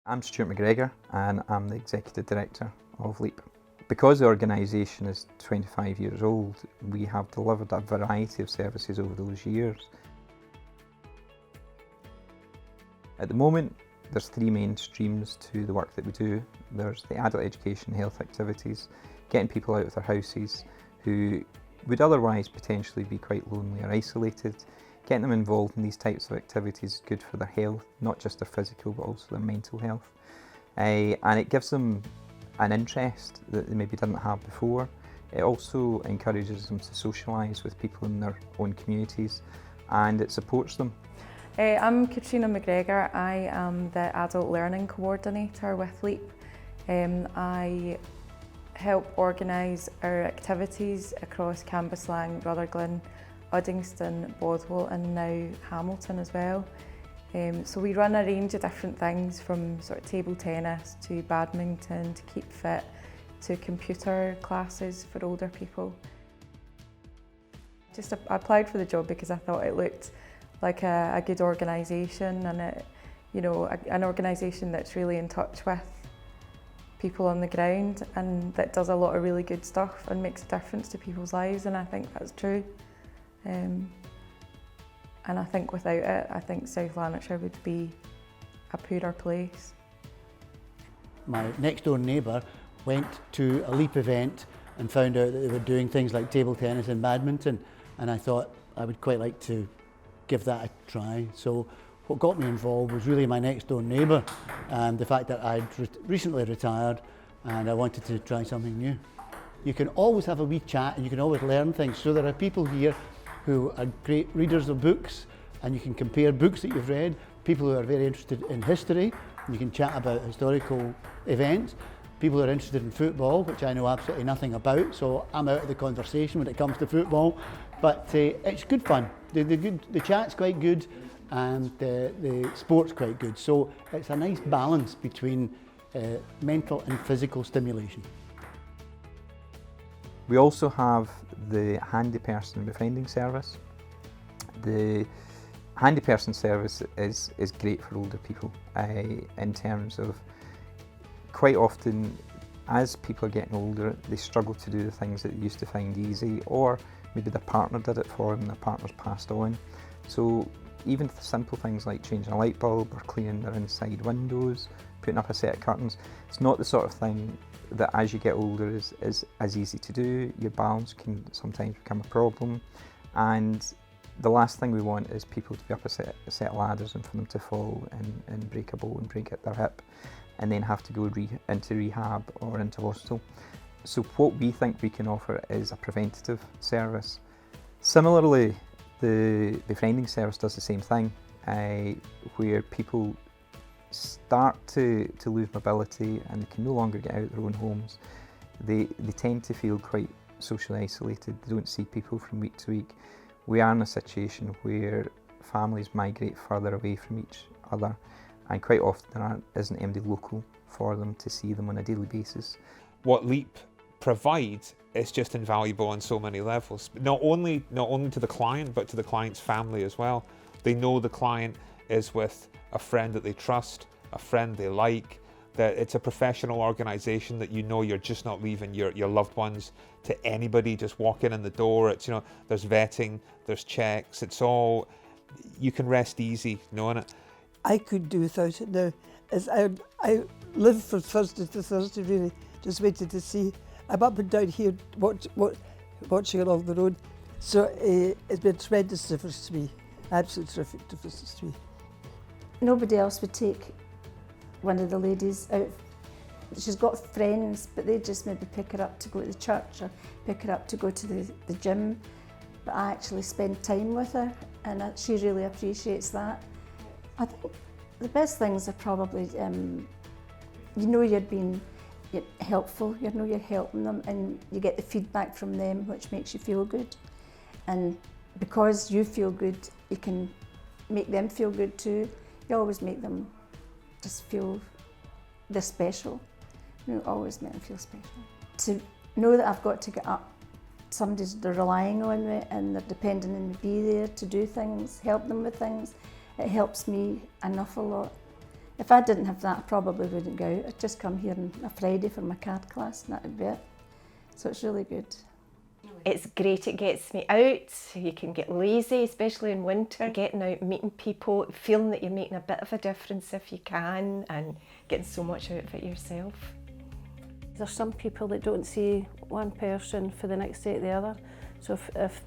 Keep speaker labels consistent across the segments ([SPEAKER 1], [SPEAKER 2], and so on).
[SPEAKER 1] I'm Stuart McGregor and I'm the Executive Director of LEAP. Because the organisation is 25 years old, we have delivered a variety of services over those years. At the moment, there's three main streams to the work that we do. There's the adult education and health activities, getting people out of their houses who would otherwise potentially be quite lonely or isolated. Getting them involved in these types of activities is good for their health, not just their physical but also their mental health. And it gives them an interest that they maybe didn't have before. It also encourages them to socialise with people in their own communities, and it supports them.
[SPEAKER 2] I'm Katrina McGregor. I am the Adult Learning Coordinator with LEAP. I help organise our activities across Cambuslang, Rutherglen, Uddingston, Bothwell and now Hamilton as well. So we run a range of different things, from sort of table tennis to badminton to keep fit to computer classes for older people. I applied for the job because I thought it looked like a good organisation, and an organisation that's really in touch with people on the ground and that does a lot of really good stuff and makes a difference to people's lives, and I think that's true. And I think without it, I think South Lanarkshire would be a poorer place.
[SPEAKER 3] My next door neighbour went to a LEAP event and found out that they were doing things like table tennis and badminton, and I thought I would quite like to give that a try. So what got me involved was really my next door neighbour and the fact that I'd recently retired and I wanted to try something new. You can always have a wee chat and you can always learn things. So there are people here who are great readers of books, and you can compare books that you've read, people who are very interested in history, and you can chat about historical events, people who are interested in football, which I know absolutely nothing about, so I'm out of the conversation when it comes to football, but it's good fun. The chat's quite good and the sport's quite good, so it's a nice balance between mental and physical stimulation.
[SPEAKER 1] We also have the handy person befriending service. The handy person service is great for older people in terms of, quite often as people are getting older, they struggle to do the things that they used to find easy, or maybe their partner did it for them, their partner's passed on. So even simple things like changing a light bulb or cleaning their inside windows, putting up a set of curtains, it's not the sort of thing that as you get older is as easy to do. Your balance can sometimes become a problem, and the last thing we want is people to be up a set of ladders and for them to fall and break a bone and break their hip and then have to go into rehab or into hospital. So what we think we can offer is a preventative service. Similarly, the befriending service does the same thing, where people start to lose mobility and they can no longer get out of their own homes. They tend to feel quite socially isolated. They don't see people from week to week. We are in a situation where families migrate further away from each other, and quite often there isn't anybody local for them to see them on a daily basis.
[SPEAKER 4] What LEAP provides is just invaluable on so many levels. Not only to the client, but to the client's family as well. They know the client is with a friend that they trust, a friend they like, that it's a professional organisation, that you're just not leaving your loved ones to anybody just walking in the door. It's, there's vetting, there's checks, it's all, you can rest easy knowing it.
[SPEAKER 5] I could do without it now. I live from Thursday to Thursday really, just waiting to see. I'm up and down here watching along the road, so it's been a tremendous difference to me, absolutely terrific difference to me.
[SPEAKER 6] Nobody else would take one of the ladies out. She's got friends, but they just maybe pick her up to go to the church or pick her up to go to the gym. But I actually spend time with her, and she really appreciates that. I think the best things are probably, you're being helpful, you're helping them, and you get the feedback from them, which makes you feel good. And because you feel good, you can make them feel good too. You always make them just feel they're special. Always make them feel special. To know that I've got to get up, they're relying on me and they're depending on me to be there to do things, help them with things, it helps me an awful lot. If I didn't have that, I probably wouldn't go out. I'd just come here on a Friday for my card class and that would be it. So it's really good.
[SPEAKER 7] It's great, it gets me out. You can get lazy, especially in winter, getting out, meeting people, feeling that you're making a bit of a difference if you can, and getting so much out of it yourself.
[SPEAKER 8] There's some people that don't see one person for the next day to the other. So if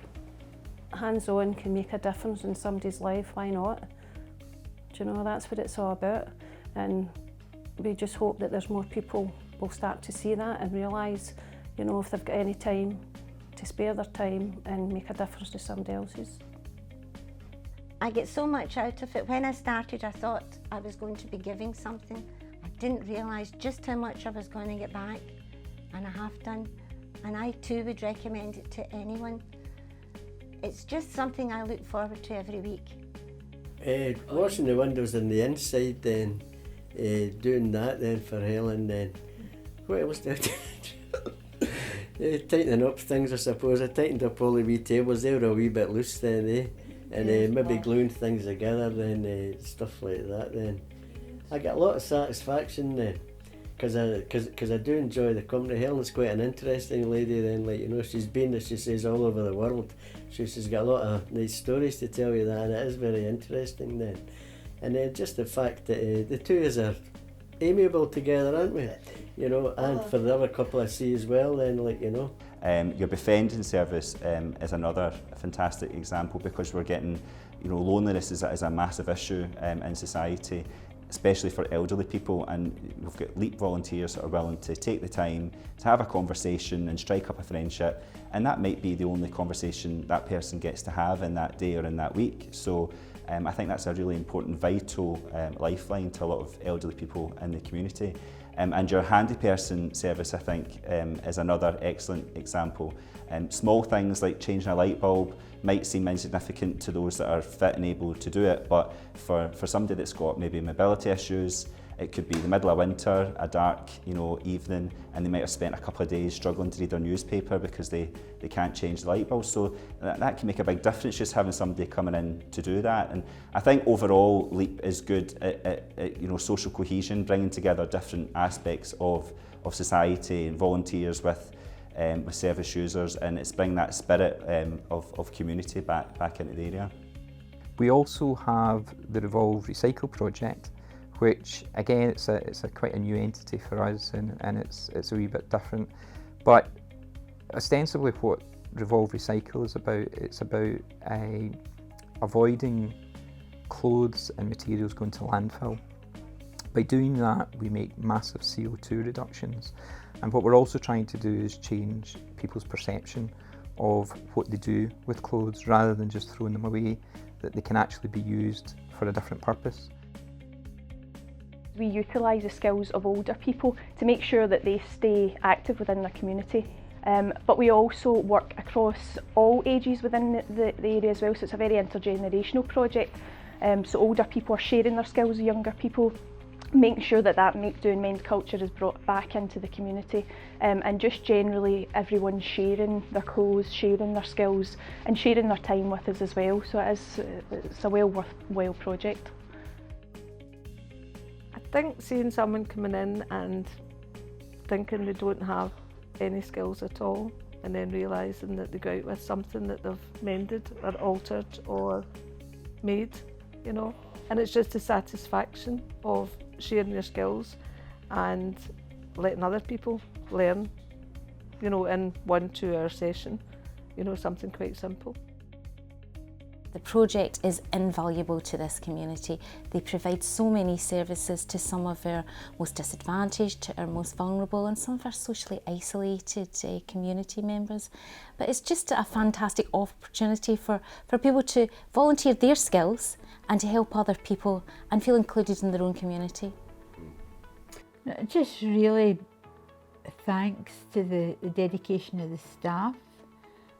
[SPEAKER 8] hands-on can make a difference in somebody's life, why not? Do you know, that's what it's all about. And we just hope that there's more people will start to see that and realise, you know, if they've got any time, to spare their time and make a difference to somebody else's.
[SPEAKER 9] I get so much out of it. When I started, I thought I was going to be giving something. I didn't realise just how much I was going to get back, and I have done. And I too would recommend it to anyone. It's just something I look forward to every week.
[SPEAKER 10] Washing the windows on the inside, then doing that then for Helen, then what else did I do? Tightening up things, I suppose. I tightened up all the wee tables, they were a wee bit loose then, and maybe gluing things together, then stuff like that. Then I get a lot of satisfaction then, because I do enjoy the company. Helen's quite an interesting lady then, like, you know, she's been, as she says, all over the world. She's got a lot of nice stories to tell you that, and it is very interesting then. And just the fact that the two of us are amiable together, aren't we? You know, and for the other couple I see as well then, like, you know.
[SPEAKER 11] Your befriending service is another fantastic example, because we're getting, you know, loneliness is a massive issue in society, especially for elderly people, and we've got LEAP volunteers that are willing to take the time to have a conversation and strike up a friendship, and that might be the only conversation that person gets to have in that day or in that week. So I think that's a really important, vital lifeline to a lot of elderly people in the community. And your handy person service, I think, is another excellent example. Small things like changing a light bulb might seem insignificant to those that are fit and able to do it, but for somebody that's got maybe mobility issues, it could be the middle of winter, a dark, you know, evening, and they might have spent a couple of days struggling to read their newspaper because they can't change the light bulb. So that can make a big difference, just having somebody coming in to do that. And I think overall LEAP is good at you know, social cohesion, bringing together different aspects of society and volunteers with service users, and it's bringing that spirit of community back into the area.
[SPEAKER 1] We also have the Revolve Recycle project, which again it's a quite a new entity for us, and it's a wee bit different. But ostensibly what Revolve Recycle is about, it's about avoiding clothes and materials going to landfill. By doing that, we make massive CO2 reductions, and what we're also trying to do is change people's perception of what they do with clothes, rather than just throwing them away, that they can actually be used for a different purpose.
[SPEAKER 12] We utilise the skills of older people to make sure that they stay active within their community. But we also work across all ages within the area as well, so it's a very intergenerational project. So older people are sharing their skills with younger people, making sure that doing men's culture is brought back into the community, and just generally everyone sharing their clothes, sharing their skills and sharing their time with us as well. So it's a well worthwhile project.
[SPEAKER 8] I think seeing someone coming in and thinking they don't have any skills at all, and then realising that they go out with something that they've mended or altered or made, you know, and it's just the satisfaction of sharing your skills and letting other people learn, you know, in 1-2 hour session, you know, something quite simple.
[SPEAKER 13] The project is invaluable to this community. They provide so many services to some of our most disadvantaged, to our most vulnerable, and some of our socially isolated community members. But it's just a fantastic opportunity for people to volunteer their skills and to help other people and feel included in their own community.
[SPEAKER 14] Just really thanks to the dedication of the staff,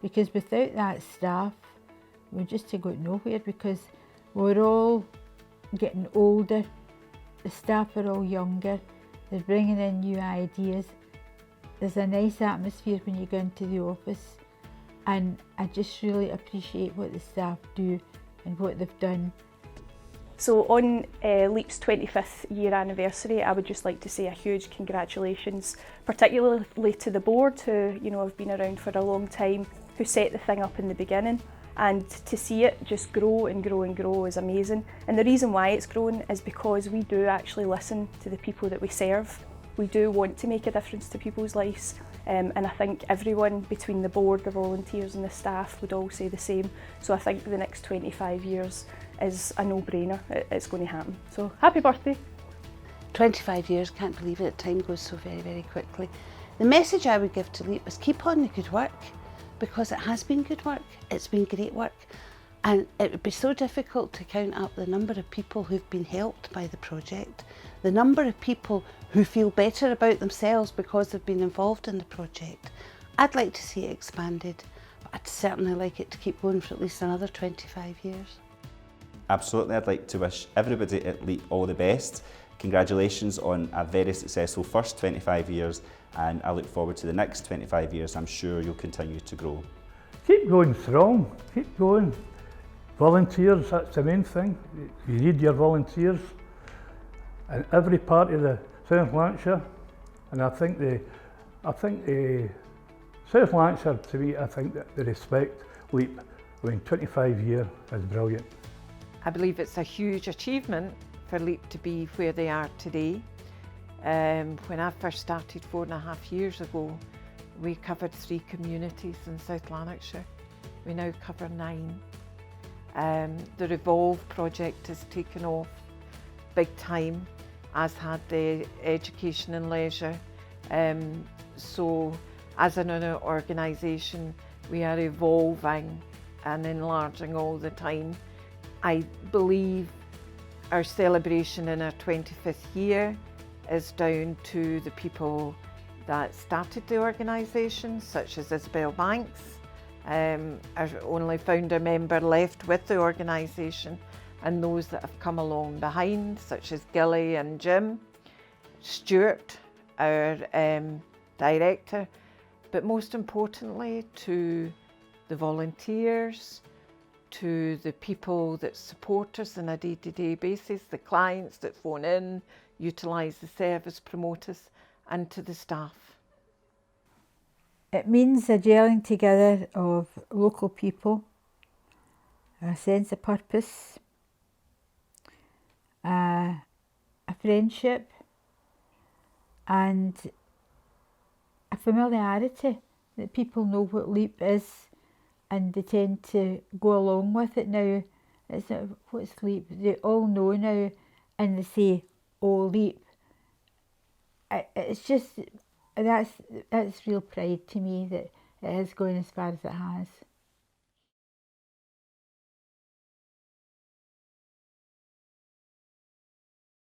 [SPEAKER 14] because without that staff, we're just got nowhere, because we're all getting older, the staff are all younger, they're bringing in new ideas. There's a nice atmosphere when you go into the office, and I just really appreciate what the staff do and what they've done.
[SPEAKER 12] So on LEAP's 25th year anniversary, I would just like to say a huge congratulations, particularly to the board who, you know, have been around for a long time, who set the thing up in the beginning. And to see it just grow and grow and grow is amazing. And the reason why it's grown is because we do actually listen to the people that we serve. We do want to make a difference to people's lives. And I think everyone between the board, the volunteers and the staff would all say the same. So I think the next 25 years is a no-brainer. It's going to happen. So happy birthday.
[SPEAKER 15] 25 years, can't believe it, time goes so very, very quickly. The message I would give to LEAP is keep on the good work, because it has been good work, it's been great work, and it would be so difficult to count up the number of people who've been helped by the project, the number of people who feel better about themselves because they've been involved in the project. I'd like to see it expanded, but I'd certainly like it to keep going for at least another 25 years.
[SPEAKER 11] Absolutely, I'd like to wish everybody at LEAP all the best. Congratulations on a very successful first 25 years, and I look forward to the next 25 years. I'm sure you'll continue to grow.
[SPEAKER 16] Keep going strong, keep going. Volunteers, that's the main thing. You need your volunteers in every part of the South Lanarkshire, and I think South Lanarkshire, to me, I think that the respect LEAP, I mean 25 years is brilliant.
[SPEAKER 17] I believe it's a huge achievement for LEAP to be where they are today. When I first started 4.5 years ago, we covered 3 communities in South Lanarkshire. We now cover 9. The Revolve project has taken off big time, as had the education and leisure. So as an organisation, we are evolving and enlarging all the time. I believe our celebration in our 25th year is down to the people that started the organisation, such as Isabel Banks, our only founder member left with the organisation, and those that have come along behind, such as Gilly and Jim, Stuart, our director, but most importantly to the volunteers, to the people that support us on a day-to-day basis, the clients that phone in, utilise the service, promote us, and to the staff.
[SPEAKER 14] It means a gelling together of local people, a sense of purpose, a friendship, and a familiarity, that people know what LEAP is and they tend to go along with it now. It's not, what's LEAP? They all know now and they say, oh, LEAP. It's just, that's real pride to me that it has gone as far as it has.